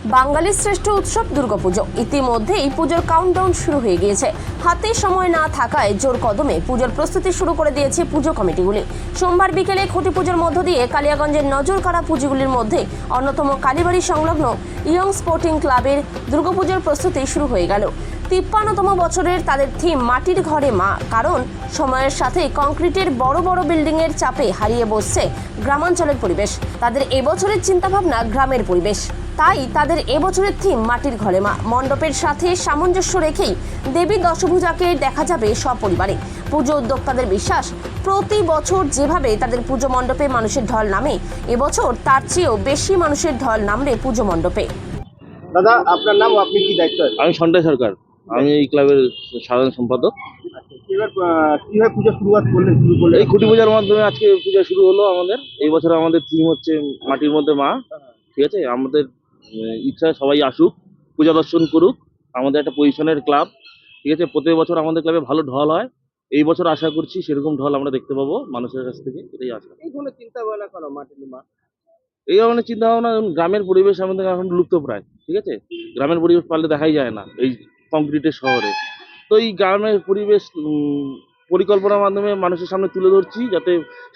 বাঙালির শ্রেষ্ঠ উৎসব দুর্গাপুজো। ইতিমধ্যে এই পুজোর কাউন্টডাউন শুরু হয়ে গিয়েছে। হাতে সময় না থাকায় জোর কদমে পুজোর প্রস্তুতি শুরু করে দিয়েছে পুজো কমিটিগুলি। সোমবার বিকেলে খুঁটি পুজোর মধ্য দিয়ে কালিয়াগঞ্জের নজর কাড়া পুজোগুলির মধ্যে অন্যতম কালীবাড়ি সংলগ্ন ইয়ং স্পোর্টিং ক্লাবের দুর্গাপুজোর প্রস্তুতি শুরু হয়ে গেল। ৫৩তম বছরের তাদের থিম মাটির ঘরে মা, কারণ সময়ের সাথে কংক্রিটের বড় বড় বিল্ডিংয়ের চাপে হারিয়ে বসছে গ্রামাঞ্চলের পরিবেশ। তাদের এবছরের চিন্তাভাবনা গ্রামের পরিবেশ, তাই তাদের এবছরের থিম মাটির ঘরে মা। মণ্ডপের সাথে সামঞ্জস্য রেখেই দেবী দশভুজাকে দেখা যাবে সপরিবারে। পুজো উদ্যোক্তাদের বিশ্বাস, প্রতি বছর যেভাবে তাদের পুজো মণ্ডপে মানুষের ঢল নামে, এবছর তার চেয়েও বেশি মানুষের ঢল নামবে পুজো মণ্ডপে। দাদা, আপনার নাম, আপনি কি দায়িত্ব আছে? আমি সঞ্জয় সরকার, আমি এই ক্লাবের সাধারণ সম্পাদক। কিভাবে পুজো শুরু করলেন? এই খুঁটি পূজার মাধ্যমে আজকে পূজা শুরু হলো আমাদের। এই বছর আমাদের থিম হচ্ছে মাটির মধ্যে মা। ঠিক আছে, আমাদের ইচ্ছা সবাই আসুক, পূজা দর্শন করুক। আমাদের একটা পজিশনের ক্লাব, ঠিক আছে। প্রত্যেক বছর আমাদের ক্লাবে ভালো ঢল হয়। এই বছর আশা করছি সেরকম ঢল আমরা দেখতে পাবো মানুষের কাছ থেকে, এটাই আশা। এই ধরনের চিন্তা ভাবনা কেন মাটির মা? এই ধরনের চিন্তা ভাবনা, গ্রামের পরিবেশ আমাদের এখন লুপ্ত প্রায়। ঠিক আছে, গ্রামের পরিবেশ পারলে দেখাই যায় না এই কংক্রিটের শহরে। তো এই গ্রামের পরিবেশ পরিকল্পনার মাধ্যমে মানুষের সামনে তুলে ধরছি, যাতে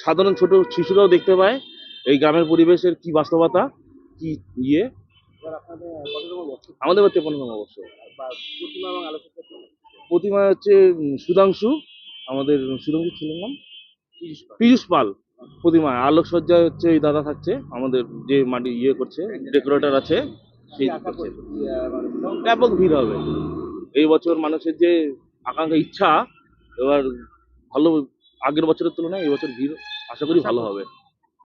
সাধারণ ছোট শিশুরাও দেখতে পায় এই গ্রামের পরিবেশের কি বাস্তবতা, কি ইয়ে। আপনাদের কততম বছর আমাদের হচ্ছে ৫৫তম বর্ষ। বা প্রতিমা এবং আলোচনা? প্রতিমা হচ্ছে সুধাংশু, আমাদের সুধাংশু ছেলের নাম পীযূষ পাল। প্রতিমা আলোকসজ্জায় হচ্ছে এই দাদা থাকছে, আমাদের যে মাটি ইয়ে করছে, ডেকোরেটর আছে, সেই করছে। ব্যাপক ভিড় হবে এই বছর। মানুষের যে আকাঙ্ক্ষা, ইচ্ছা, এবার ভালো, আগের বছরের তুলনায় এই বছর ভিড় আশা করি ভালো হবে।